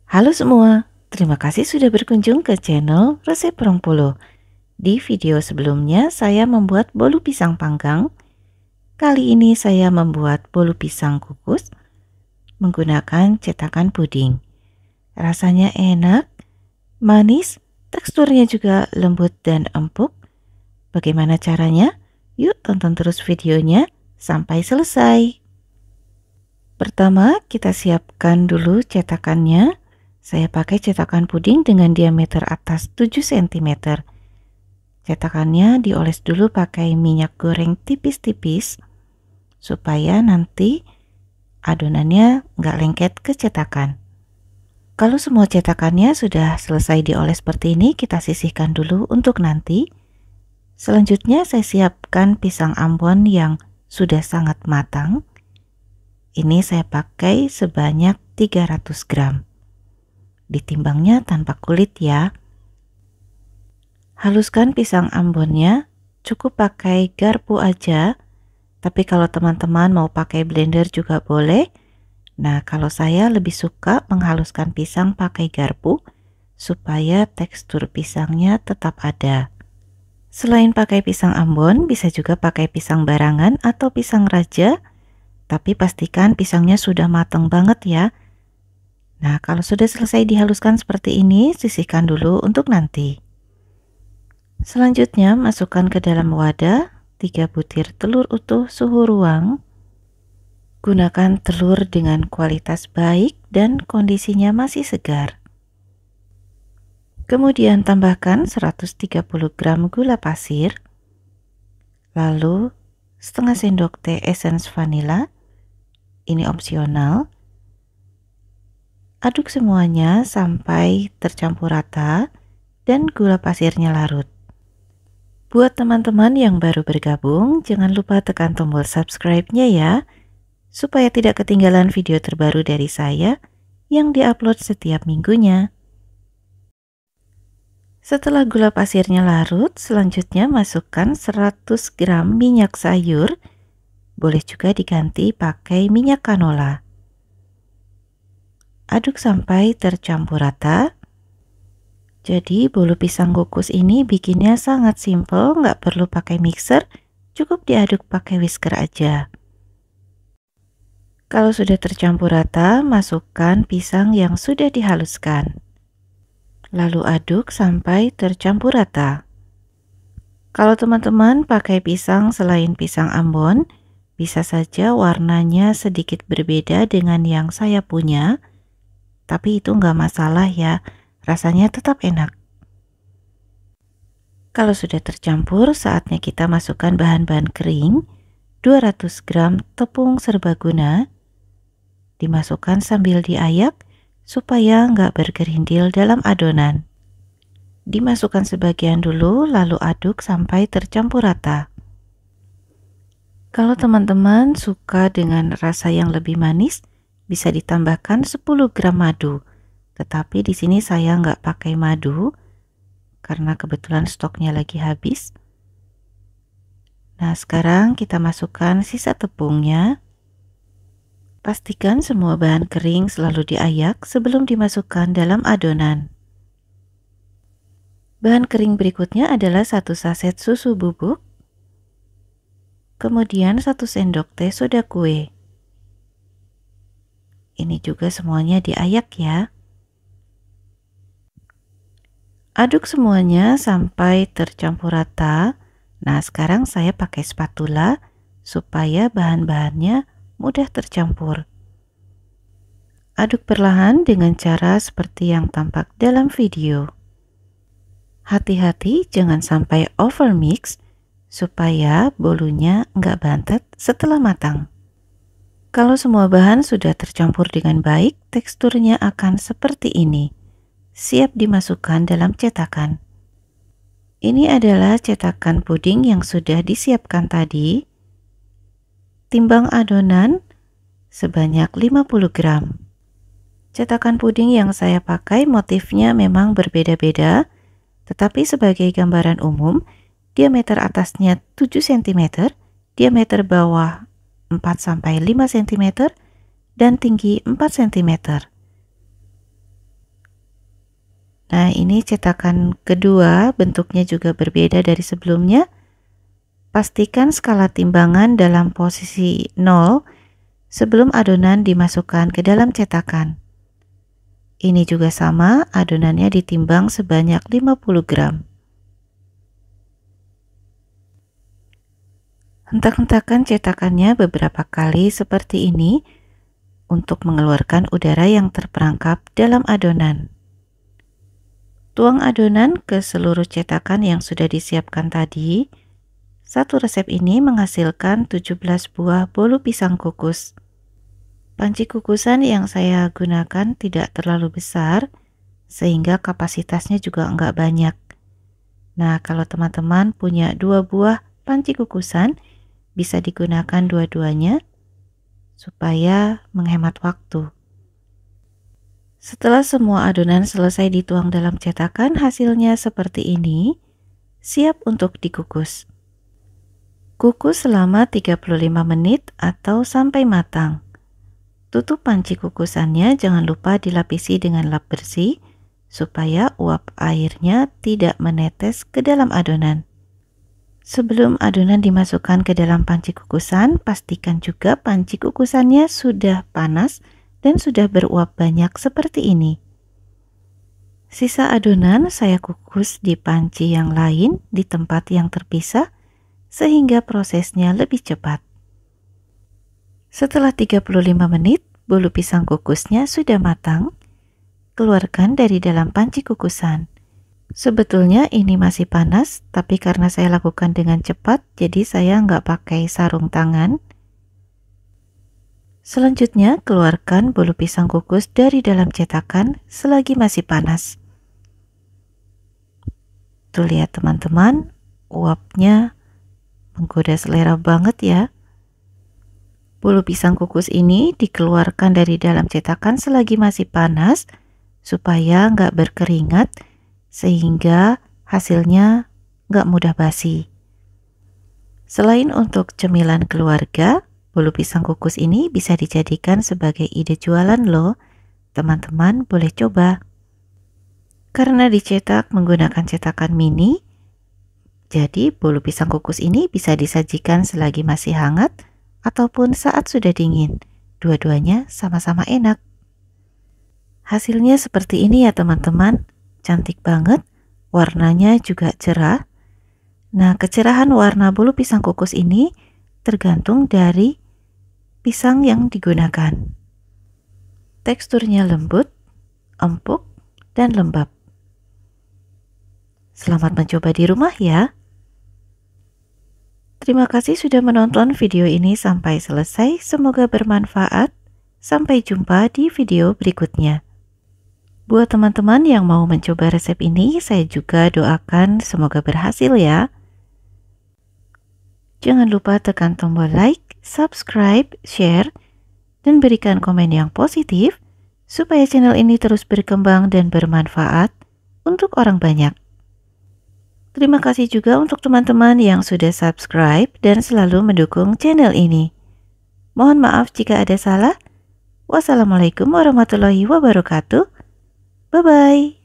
Halo semua, terima kasih sudah berkunjung ke channel Resep Rongpolo. Di video sebelumnya saya membuat bolu pisang panggang. Kali ini saya membuat bolu pisang kukus menggunakan cetakan puding. Rasanya enak, manis, teksturnya juga lembut dan empuk. Bagaimana caranya? Yuk tonton terus videonya sampai selesai. Pertama kita siapkan dulu cetakannya. Saya pakai cetakan puding dengan diameter atas 7 cm. Cetakannya dioles dulu pakai minyak goreng tipis-tipis supaya nanti adonannya nggak lengket ke cetakan. Kalau semua cetakannya sudah selesai dioles seperti ini, kita sisihkan dulu untuk nanti. Selanjutnya saya siapkan pisang ambon yang sudah sangat matang. Ini saya pakai sebanyak 300 gram. Ditimbangnya tanpa kulit ya. Haluskan pisang ambonnya, cukup pakai garpu aja. Tapi kalau teman-teman mau pakai blender juga boleh. Nah, kalau saya lebih suka menghaluskan pisang pakai garpu supaya tekstur pisangnya tetap ada. Selain pakai pisang ambon, bisa juga pakai pisang barangan atau pisang raja. Tapi pastikan pisangnya sudah matang banget ya. Nah, kalau sudah selesai dihaluskan seperti ini, sisihkan dulu untuk nanti. Selanjutnya, masukkan ke dalam wadah 3 butir telur utuh suhu ruang. Gunakan telur dengan kualitas baik dan kondisinya masih segar. Kemudian tambahkan 130 gram gula pasir. Lalu setengah sendok teh essence vanila. Ini opsional. Aduk semuanya sampai tercampur rata dan gula pasirnya larut. Buat teman-teman yang baru bergabung, jangan lupa tekan tombol subscribe-nya ya, supaya tidak ketinggalan video terbaru dari saya yang diupload setiap minggunya. Setelah gula pasirnya larut, selanjutnya masukkan 100 gram minyak sayur, boleh juga diganti pakai minyak canola. Aduk sampai tercampur rata. Jadi bolu pisang kukus ini bikinnya sangat simple, nggak perlu pakai mixer, cukup diaduk pakai whisker aja. Kalau sudah tercampur rata, masukkan pisang yang sudah dihaluskan. Lalu aduk sampai tercampur rata. Kalau teman-teman pakai pisang selain pisang ambon, bisa saja warnanya sedikit berbeda dengan yang saya punya. Tapi itu nggak masalah ya, rasanya tetap enak. Kalau sudah tercampur, saatnya kita masukkan bahan-bahan kering. 200 gram tepung serbaguna. Dimasukkan sambil diayak supaya nggak bergerindil dalam adonan. Dimasukkan sebagian dulu, lalu aduk sampai tercampur rata. Kalau teman-teman suka dengan rasa yang lebih manis, bisa ditambahkan 10 gram madu. Tetapi di sini saya nggak pakai madu karena kebetulan stoknya lagi habis. Nah, sekarang kita masukkan sisa tepungnya. Pastikan semua bahan kering selalu diayak sebelum dimasukkan dalam adonan. Bahan kering berikutnya adalah 1 saset susu bubuk, kemudian 1 sendok teh soda kue. Ini juga semuanya diayak ya. Aduk semuanya sampai tercampur rata. Nah, sekarang saya pakai spatula supaya bahan-bahannya mudah tercampur. Aduk perlahan dengan cara seperti yang tampak dalam video. Hati-hati jangan sampai overmix supaya bolunya nggak bantet setelah matang. Kalau semua bahan sudah tercampur dengan baik, teksturnya akan seperti ini. Siap dimasukkan dalam cetakan. Ini adalah cetakan puding yang sudah disiapkan tadi. Timbang adonan sebanyak 50 gram. Cetakan puding yang saya pakai motifnya memang berbeda-beda, tetapi sebagai gambaran umum, diameter atasnya 7 cm, diameter bawah 4-5 cm, dan tinggi 4 cm. Nah, ini cetakan kedua, bentuknya juga berbeda dari sebelumnya. Pastikan skala timbangan dalam posisi 0 sebelum adonan dimasukkan ke dalam cetakan. Ini juga sama, adonannya ditimbang sebanyak 50 gram. Hentak-hentakan cetakannya beberapa kali seperti ini untuk mengeluarkan udara yang terperangkap dalam adonan. Tuang adonan ke seluruh cetakan yang sudah disiapkan tadi. Satu resep ini menghasilkan 17 buah bolu pisang kukus. Panci kukusan yang saya gunakan tidak terlalu besar, sehingga kapasitasnya juga enggak banyak. Nah, kalau teman-teman punya 2 buah panci kukusan, bisa digunakan dua-duanya supaya menghemat waktu. Setelah semua adonan selesai dituang dalam cetakan, hasilnya seperti ini, siap untuk dikukus. Kukus selama 35 menit atau sampai matang. Tutup panci kukusannya, jangan lupa dilapisi dengan lap bersih supaya uap airnya tidak menetes ke dalam adonan. Sebelum adonan dimasukkan ke dalam panci kukusan, pastikan juga panci kukusannya sudah panas dan sudah beruap banyak seperti ini. Sisa adonan saya kukus di panci yang lain di tempat yang terpisah sehingga prosesnya lebih cepat. Setelah 35 menit, bolu pisang kukusnya sudah matang. Keluarkan dari dalam panci kukusan. Sebetulnya ini masih panas, tapi karena saya lakukan dengan cepat, jadi saya nggak pakai sarung tangan. Selanjutnya, keluarkan bolu pisang kukus dari dalam cetakan selagi masih panas. Tuh lihat teman-teman, uapnya menggoda selera banget ya. Bolu pisang kukus ini dikeluarkan dari dalam cetakan selagi masih panas, supaya nggak berkeringat, sehingga hasilnya nggak mudah basi. Selain untuk cemilan keluarga, bolu pisang kukus ini bisa dijadikan sebagai ide jualan loh. Teman-teman boleh coba. Karena dicetak menggunakan cetakan mini, jadi bolu pisang kukus ini bisa disajikan selagi masih hangat ataupun saat sudah dingin. Dua-duanya sama-sama enak. Hasilnya seperti ini ya teman-teman. Cantik banget, warnanya juga cerah. Nah, kecerahan warna bolu pisang kukus ini tergantung dari pisang yang digunakan. Teksturnya lembut, empuk, dan lembab. Selamat mencoba di rumah ya. Terima kasih sudah menonton video ini sampai selesai. Semoga bermanfaat. Sampai jumpa di video berikutnya. Buat teman-teman yang mau mencoba resep ini, saya juga doakan semoga berhasil ya. Jangan lupa tekan tombol like, subscribe, share, dan berikan komen yang positif supaya channel ini terus berkembang dan bermanfaat untuk orang banyak. Terima kasih juga untuk teman-teman yang sudah subscribe dan selalu mendukung channel ini. Mohon maaf jika ada salah. Wassalamualaikum warahmatullahi wabarakatuh. Bye-bye.